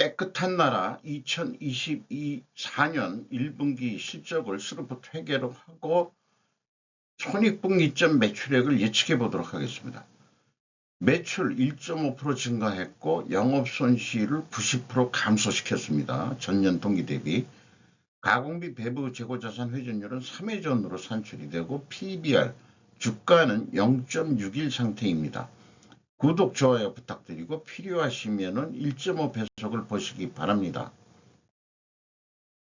깨끗한 나라 2024년 1분기 실적을 스루프 회계로 하고 손익분기점 매출액을 예측해 보도록 하겠습니다. 매출 1.5% 증가했고 영업손실을 90% 감소시켰습니다. 전년 동기 대비. 가공비 배부 재고자산 회전율은 3회 전으로 산출이 되고 PBR 주가는 0.61 상태입니다. 구독, 좋아요 부탁드리고 필요하시면 1.5배속을 보시기 바랍니다.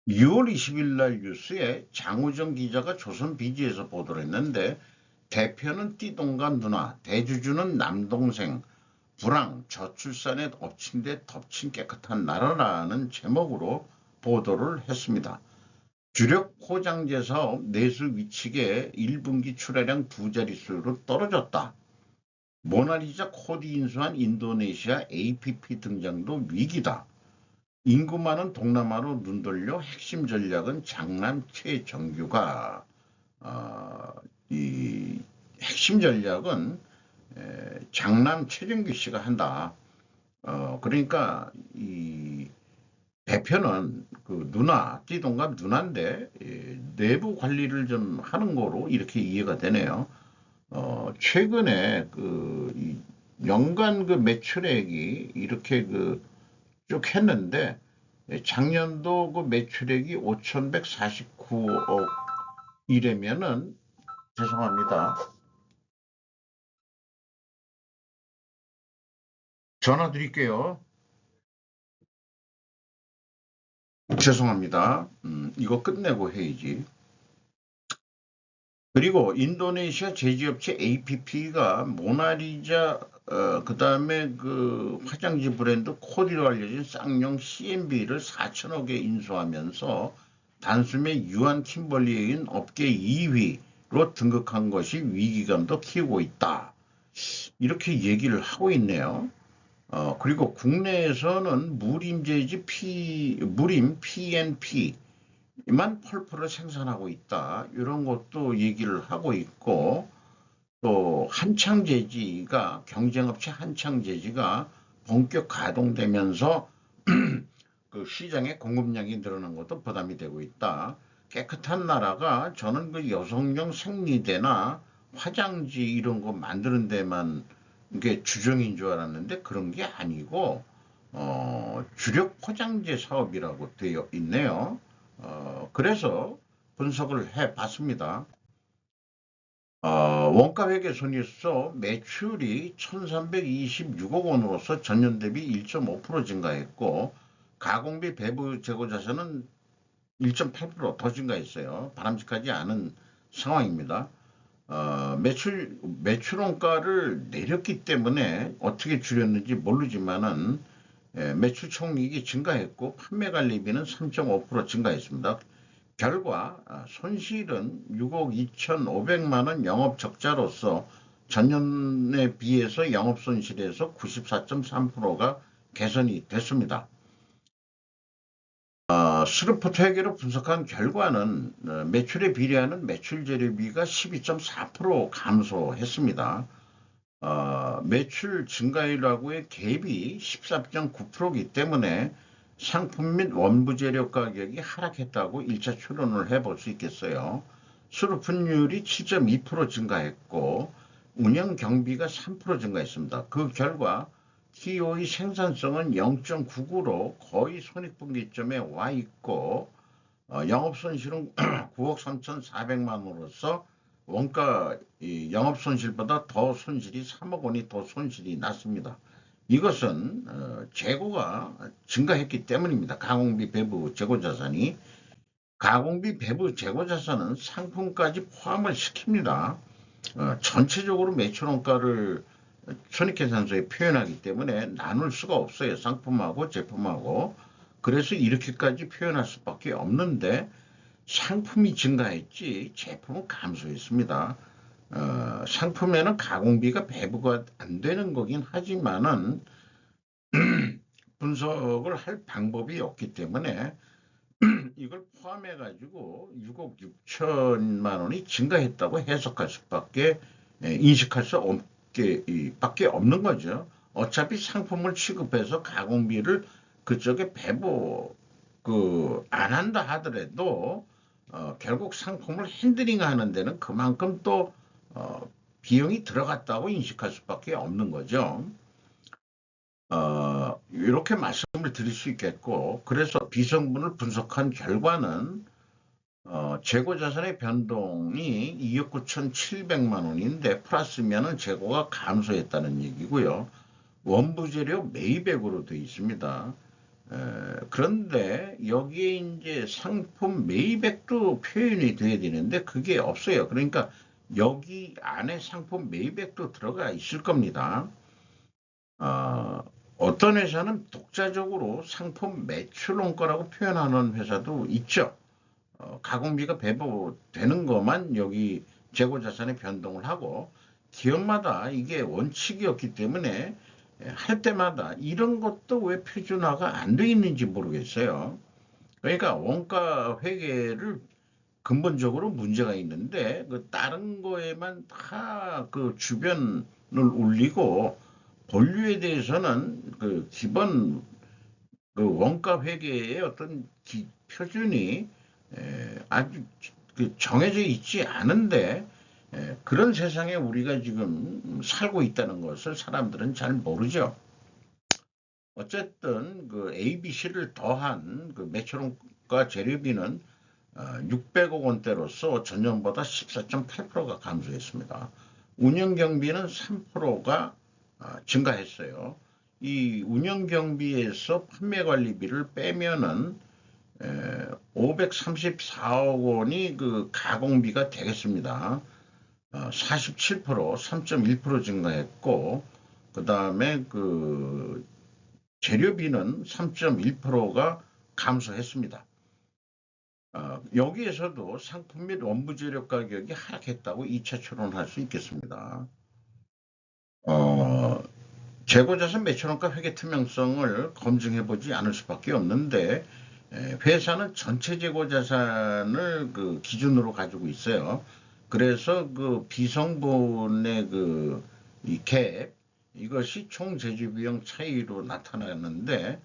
6월 20일 날 뉴스에 장우정 기자가 조선비지에서 보도를 했는데 대표는 띠동갑 누나, 대주주는 남동생, 불황, 저출산에 엎친 데 덮친 깨끗한 나라라는 제목으로 보도를 했습니다. 주력 포장재 사업 내수 위축에 1분기 출하량 2자릿수로 떨어졌다. 모나리자 코디 인수한 인도네시아 APP 등장도 위기다. 인구 많은 동남아로 눈돌려 핵심 전략은 장남 최정규가 이 핵심 전략은 장남 최정규 씨가 한다. 그러니까 이 대표는 그 누나, 띠동갑 누나인데 내부 관리를 좀 하는 거로 이렇게 이해가 되네요. 최근에 이 연간 그 매출액이 이렇게 쭉 했는데 작년도 그 매출액이 5,149억이라면은 죄송합니다. 전화 드릴게요. 죄송합니다. 이거 끝내고 해야지. 그리고 인도네시아 제지업체 APP가 모나리자 그 다음에 그 화장지 브랜드 코디로 알려진 쌍용 CMB를 4천억에 인수하면서 단숨에 유한 킴벌리인 업계 2위로 등극한 것이 위기감도 키우고 있다. 이렇게 얘기를 하고 있네요. 그리고 국내에서는 무림 PNP 만 펄프를 생산하고 있다. 이런 것도 얘기를 하고 있고 또 한창제지가 경쟁업체 한창제지가 본격 가동되면서 그 시장의 공급량이 늘어난 것도 부담이 되고 있다. 깨끗한 나라가 저는 그 여성용 생리대나 화장지 이런 거 만드는 데만 이게 주종인 줄 알았는데 그런 게 아니고 주력 포장재 사업이라고 되어 있네요. 그래서 분석을 해봤습니다. 원가회계손익서 매출이 1,326억 원으로서 전년 대비 1.5% 증가했고 가공비 배부 재고자산은 1.8% 더 증가했어요. 바람직하지 않은 상황입니다. 매출 원가를 내렸기 때문에 어떻게 줄였는지 모르지만은 매출 총이익이 증가했고 판매 관리비는 3.5% 증가했습니다. 결과 손실은 6억 2,500만 원 영업 적자로서 전년에 비해서 영업 손실에서 94.3%가 개선이 됐습니다. 스루프 회계로 분석한 결과는 매출에 비례하는 매출 재료비가 12.4% 감소했습니다. 매출 증가율하고의 갭이 14.9%이기 때문에 상품 및 원부 재료 가격이 하락했다고 1차 추론을 해볼 수 있겠어요. 수루분율이 7.2% 증가했고 운영 경비가 3% 증가했습니다. 그 결과 TO의 생산성은 0.99로 거의 손익분기점에 와 있고 영업손실은 9억 3,400만 원으로서 원가 영업손실보다 더 손실이 3억 원이 더 손실이 났습니다. 이것은 재고가 증가했기 때문입니다. 가공비 배부 재고자산이. 가공비 배부 재고자산은 상품까지 포함을 시킵니다. 전체적으로 매출원가를 손익계산서에 표현하기 때문에 나눌 수가 없어요. 상품하고 제품하고. 그래서 이렇게까지 표현할 수밖에 없는데 상품이 증가했지 제품은 감소했습니다. 상품에는 가공비가 배부가 안 되는 거긴 하지만은 분석을 할 방법이 없기 때문에 이걸 포함해 가지고 6억 6천만 원이 증가했다고 해석할 수밖에 인식할 수 없게 밖에 없는 거죠. 어차피 상품을 취급해서 가공비를 그쪽에 배부 안 한다 하더라도 결국 상품을 핸들링 하는 데는 그만큼 또 어, 비용이 들어갔다고 인식할 수밖에 없는 거죠. 이렇게 말씀을 드릴 수 있겠고, 그래서 비성분을 분석한 결과는 재고 자산의 변동이 2억 9,700만 원인데 플러스면은 재고가 감소했다는 얘기고요. 원부 재료 매입액으로 되어 있습니다. 그런데 여기에 이제 상품 매입액도 표현이 돼야 되는데 그게 없어요. 그러니까 여기 안에 상품 매입액도 들어가 있을 겁니다. 어떤 회사는 독자적으로 상품 매출 원가라고 표현하는 회사도 있죠. 가공비가 배부되는 것만 여기 재고자산의 변동을 하고 기업마다 이게 원칙이었기 때문에 할 때마다 이런 것도 왜 표준화가 안 돼 있는지 모르겠어요. 그러니까 원가 회계를 근본적으로 문제가 있는데 그 다른 거에만 다 그 주변을 올리고 본류에 대해서는 그 기본 그 원가 회계의 어떤 표준이 아주 그 정해져 있지 않은데 그런 세상에 우리가 지금 살고 있다는 것을 사람들은 잘 모르죠. 어쨌든 그 ABC를 더한 그 매출원가 재료비는 600억 원대로서 전년보다 14.8%가 감소했습니다. 운영경비는 3%가 증가했어요. 이 운영경비에서 판매관리비를 빼면은 534억 원이 그 가공비가 되겠습니다. 47%, 3.1% 증가했고, 그 다음에 그 재료비는 3.1%가 감소했습니다. 여기에서도 상품 및 원부 재료 가격이 하락했다고 2차 추론할 수 있겠습니다. 어, 재고자산 매출원가 회계 투명성을 검증해보지 않을 수밖에 없는데 회사는 전체 재고자산을 그 기준으로 가지고 있어요. 그래서 그 비성분의 이 갭, 이것이 총 제조 비용 차이로 나타나는데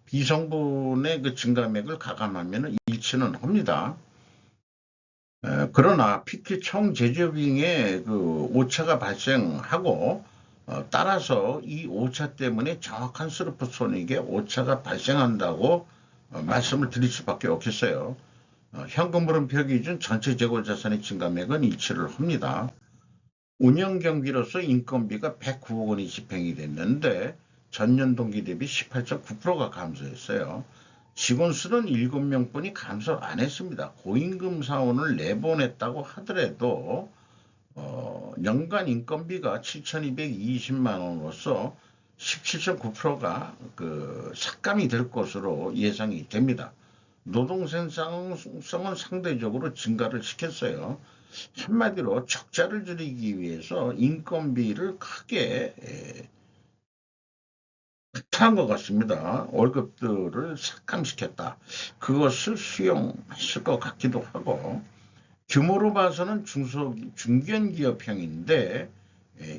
비성분의 그 증가액을 가감하면 일치는 합니다. 그러나 PT 총 제조 비용에 그 오차가 발생하고 따라서 이 오차 때문에 정확한 스루프 손익에 오차가 발생한다고 말씀을 드릴 수밖에 없겠어요. 현금 흐름표 기준 전체 재고 자산의 증감액은 일치를 합니다. 운영 경비로서 인건비가 109억 원이 집행이 됐는데 전년 동기 대비 18.9%가 감소했어요. 직원 수는 7명뿐이 감소 안 했습니다. 고임금 사원을 내보냈다고 하더라도 연간 인건비가 7,220만 원으로서 17.9%가 그 삭감이 될 것으로 예상이 됩니다. 노동 생산성은 상대적으로 증가를 시켰어요. 한마디로 적자를 줄이기 위해서 인건비를 크게 급한 것 같습니다. 월급들을 삭감시켰다. 그것을 수용했을 것 같기도 하고 규모로 봐서는 중견기업형인데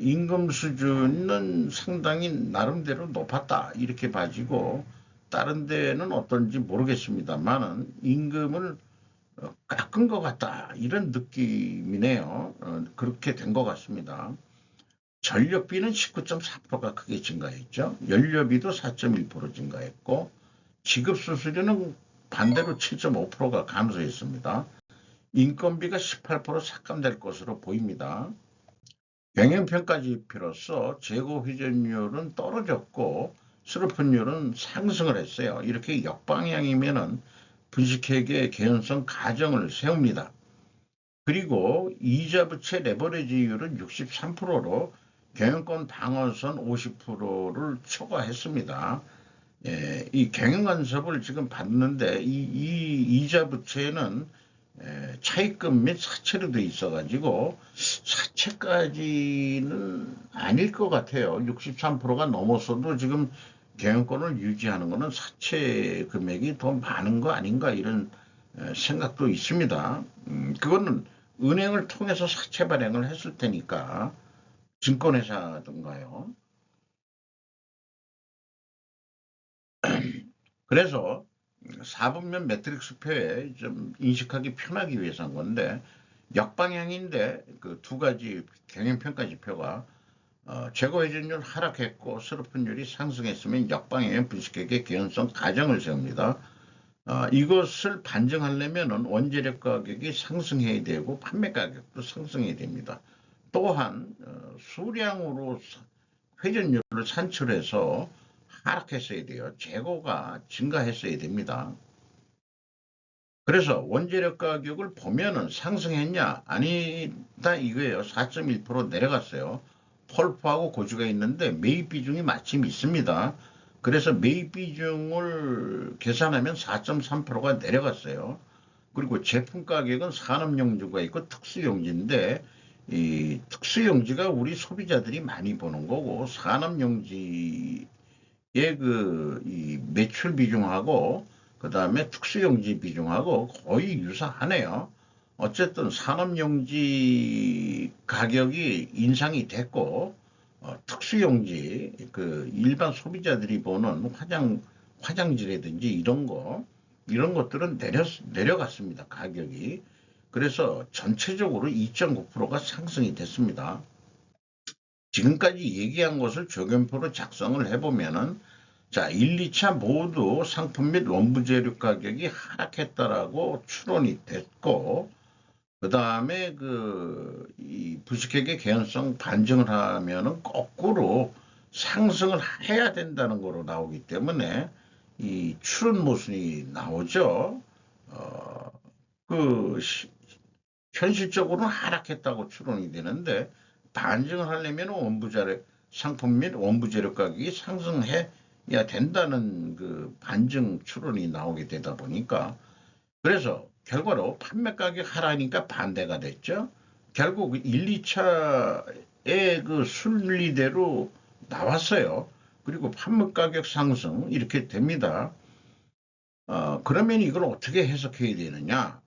임금 수준은 상당히 나름대로 높았다 이렇게 봐지고 다른 데는 어떤지 모르겠습니다만은 임금을 깎은 것 같다 이런 느낌이네요. 그렇게 된 것 같습니다. 전력비는 19.4%가 크게 증가했죠. 연료비도 4.1% 증가했고 지급수수료는 반대로 7.5%가 감소했습니다. 인건비가 18% 삭감될 것으로 보입니다. 경영평가 지표로서 재고 회전율은 떨어졌고 수루픈율은 상승을 했어요. 이렇게 역방향이면은 분식회계 개연성 가정을 세웁니다. 그리고 이자 부채 레버리지율은 63%로 경영권 방어선 50%를 초과했습니다. 이 경영간섭을 지금 받는데 이 이자 부채는 차입금 및 사채로 돼 있어가지고 사채까지는 아닐 것 같아요. 63%가 넘었어도 지금 경영권을 유지하는 것은 사채 금액이 더 많은 거 아닌가 이런 생각도 있습니다. 그거는 은행을 통해서 사채 발행을 했을 테니까 증권회사든가요. 그래서 4분면 매트릭스표에 좀 인식하기 편하기 위해서 한 건데, 역방향인데 그 두 가지 경영평가 지표가 최고 회전율 하락했고 스루픈율이 상승했으면 역방향의 분식회계 개연성 가정을 세웁니다. 이것을 반증하려면 원재료 가격이 상승해야 되고 판매 가격도 상승해야 됩니다. 또한 수량으로 회전율을 산출해서 하락했어야 돼요. 재고가 증가했어야 됩니다. 그래서 원재료 가격을 보면은 상승했냐? 아니다 이거예요. 4.1% 내려갔어요. 펄프하고 고주가 있는데 매입 비중이 마침 있습니다. 그래서 매입 비중을 계산하면 4.3%가 내려갔어요. 그리고 제품 가격은 산업용지가 있고 특수용지인데 이 특수용지가 우리 소비자들이 많이 보는 거고 산업용지의 이 매출 비중하고 그 다음에 특수용지 비중하고 거의 유사하네요. 어쨌든 산업용지 가격이 인상이 됐고 특수용지 그 일반 소비자들이 보는 화장지라든지 이런 것들은 내려갔습니다. 가격이. 그래서 전체적으로 2.9%가 상승이 됐습니다. 지금까지 얘기한 것을 조견표로 작성을 해보면은 자, 1, 2차 모두 상품 및 원부 재료 가격이 하락했다라고 추론이 됐고, 그 다음에 이 부식회계 개연성 반증을 하면은 거꾸로 상승을 해야 된다는 거로 나오기 때문에 이 추론 모순이 나오죠. 어, 그 현실적으로는 하락했다고 추론이 되는데 반증을 하려면 상품 및 원부 재료 가격이 상승해야 된다는 그 반증 추론이 나오게 되다 보니까 그래서 결과로 판매 가격 하락이니까 반대가 됐죠. 결국 1, 2차의 그 순리대로 나왔어요. 그리고 판매 가격 상승 이렇게 됩니다. 그러면 이걸 어떻게 해석해야 되느냐?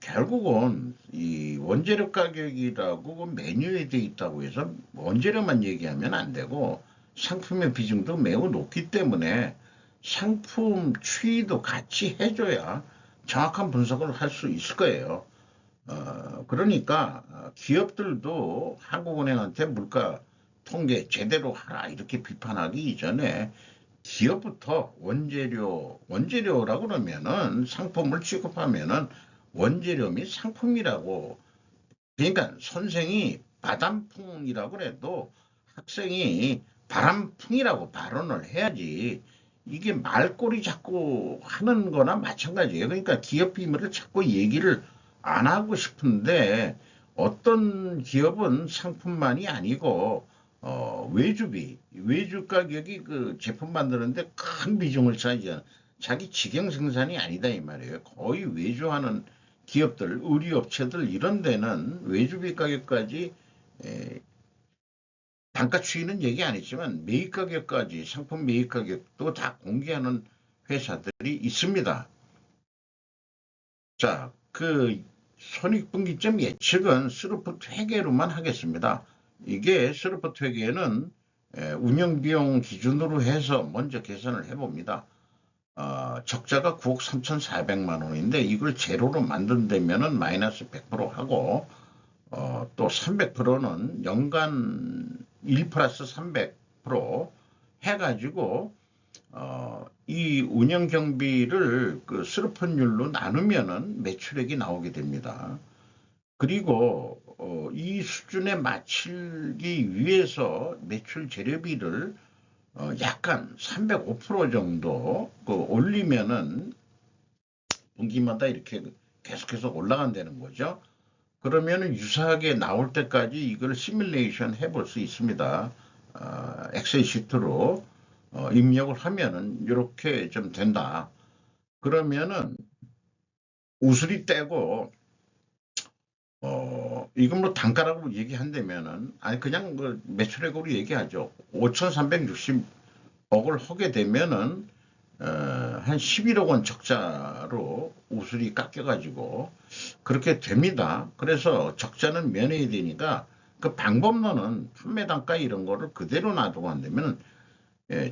결국은 이 원재료 가격이라고 메뉴에 돼 있다고 해서 원재료만 얘기하면 안 되고 상품의 비중도 매우 높기 때문에 상품 추이도 같이 해줘야 정확한 분석을 할 수 있을 거예요. 그러니까 기업들도 한국은행한테 물가 통계 제대로 하라 이렇게 비판하기 이전에 기업부터 원재료라고 그러면은 상품을 취급하면은 원재료 및 상품이라고 그러니까 선생이 바람풍이라고 해도 학생이 바람풍이라고 발언을 해야지 이게 말꼬리 자꾸 하는 거나 마찬가지예요. 그러니까 기업 비밀을 자꾸 얘기를 안 하고 싶은데 어떤 기업은 상품만이 아니고 외주 가격이 그 제품 만드는데 큰 비중을 차지하는 자기 직영 생산이 아니다 이 말이에요. 거의 외주하는 기업들, 의류업체들 이런 데는 외주비 가격까지 단가 추이는 얘기 안 했지만 매입 가격까지 상품 매입 가격도 다 공개하는 회사들이 있습니다. 자, 그 손익분기점 예측은 스루프트 회계로만 하겠습니다. 이게 스루프트 회계는 운영비용 기준으로 해서 먼저 계산을 해봅니다. 적자가 9억 3,400만 원인데 이걸 제로로 만든다면은 마이너스 100% 하고 또 300%는 연간 1 플러스 300% 해가지고 이 운영 경비를 그 스루펀율로 나누면은 매출액이 나오게 됩니다. 그리고 이 수준에 맞추기 위해서 매출 재료비를 약간 305% 정도 올리면은 분기마다 이렇게 계속해서 올라간다는 거죠. 그러면은 유사하게 나올 때까지 이걸 시뮬레이션 해볼 수 있습니다. 엑셀 시트로 입력을 하면은 이렇게 좀 된다. 그러면은 우수리 떼고 이건 뭐 단가라고 얘기한다면은 아니 그냥 그 매출액으로 얘기하죠. 5,360억을 하게 되면은 한 11억 원 적자로 우수리 깎여가지고 그렇게 됩니다. 그래서 적자는 면해야 되니까 그 방법론은 판매 단가 이런 거를 그대로 놔두고 한다면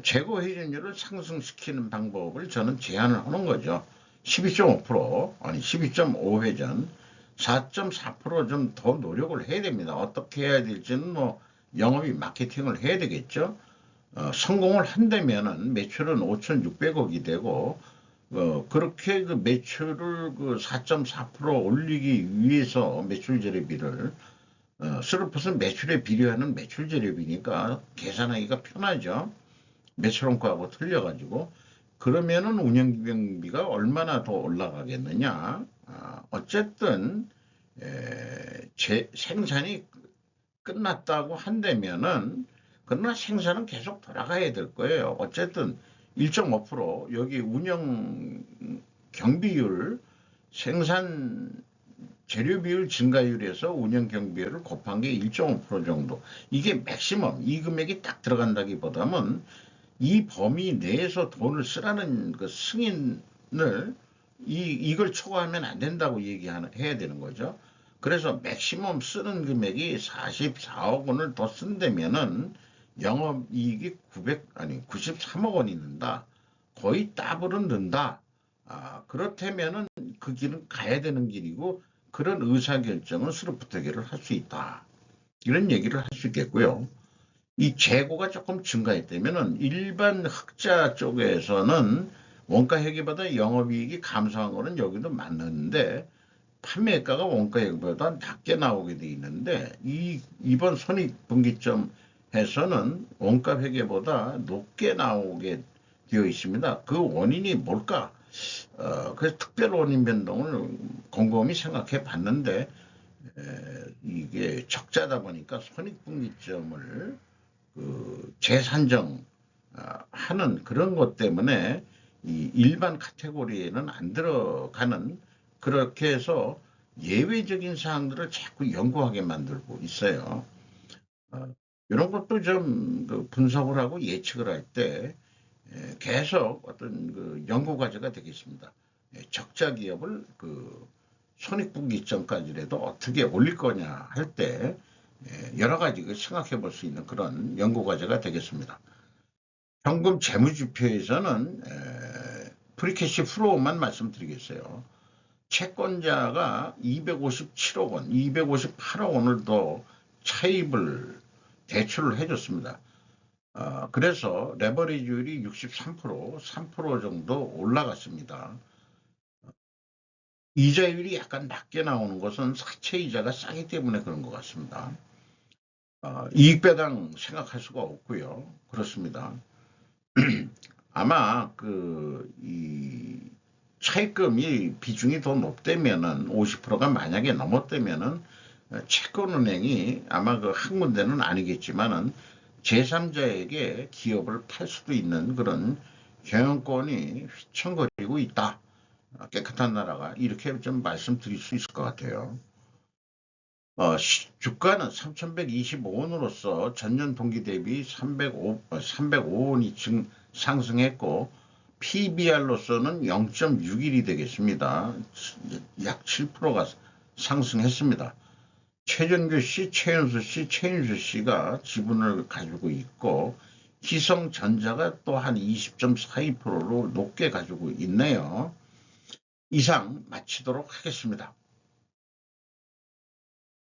재고 회전율을 상승시키는 방법을 저는 제안을 하는 거죠. 12.5% 아니 12.5회전 4.4% 좀 더 노력을 해야 됩니다. 어떻게 해야 될지는 뭐 영업이 마케팅을 해야 되겠죠. 성공을 한다면은 매출은 5,600억이 되고 그렇게 그 매출을 그 4.4% 올리기 위해서 매출 재료비를 스루풋은 매출에 비례하는 매출 재료비니까 계산하기가 편하죠. 매출원가하고 틀려가지고 그러면은 운영비용비가 얼마나 더 올라가겠느냐. 어쨌든 생산이 끝났다고 한다면은 그러나 생산은 계속 돌아가야 될 거예요. 어쨌든 1.5% 여기 운영 경비율 생산 재료 비율 증가율에서 운영 경비율을 곱한 게 1.5% 정도. 이게 맥시멈 이 금액이 딱 들어간다기보다는 이 범위 내에서 돈을 쓰라는 그 승인을 이걸 초과하면 안 된다고 얘기해야 되는 거죠. 그래서 맥시멈 쓰는 금액이 44억 원을 더 쓴다면은 영업이익이 93억 원이 는다. 거의 더블은 는다. 그렇다면은 그 길은 가야 되는 길이고 그런 의사결정은 스루프트계를 할 수 있다. 이런 얘기를 할 수 있겠고요. 이 재고가 조금 증가했다면은 일반 흑자 쪽에서는 원가 회계보다 영업이익이 감소한 거는 여기도 맞는데 판매가가 원가 회계보다 낮게 나오게 돼 있는데 이번 손익분기점에서는 원가 회계보다 높게 나오게 되어 있습니다. 그 원인이 뭘까? 그래서 특별 원인 변동을 곰곰이 생각해 봤는데 이게 적자다 보니까 손익분기점을 재산정 하는 그런 것 때문에 이 일반 카테고리에는 안 들어가는 그렇게 해서 예외적인 사항들을 자꾸 연구하게 만들고 있어요. 이런 것도 좀 분석을 하고 예측을 할 때 계속 어떤 그 연구 과제가 되겠습니다. 적자 기업을 손익분기점까지라도 어떻게 올릴 거냐 할 때 여러 가지 생각해 볼 수 있는 그런 연구 과제가 되겠습니다. 현금 재무지표에서는 프리캐시 플로우만 말씀드리겠어요. 채권자가 257억 원, 258억 원을 더 차입을 대출을 해줬습니다. 그래서 레버리지율이 63%, 3% 정도 올라갔습니다. 이자율이 약간 낮게 나오는 것은 사채 이자가 싸기 때문에 그런 것 같습니다. 이익배당 생각할 수가 없고요. 그렇습니다. 아마 이 차입금이 비중이 더 높다면은 50%가 만약에 넘었다면은 채권은행이 아마 한 군데는 아니겠지만은 제3자에게 기업을 팔 수도 있는 그런 경영권이 휘청거리고 있다. 깨끗한 나라가 이렇게 좀 말씀드릴 수 있을 것 같아요. 주가는 3,125원으로서 전년 동기 대비 305원이 상승했고 PBR로서는 0.61이 되겠습니다. 약 7%가 상승했습니다. 최전규 씨, 최윤수 씨, 최인수 씨가 지분을 가지고 있고 희성전자가 또 한 20.42%로 높게 가지고 있네요. 이상 마치도록 하겠습니다.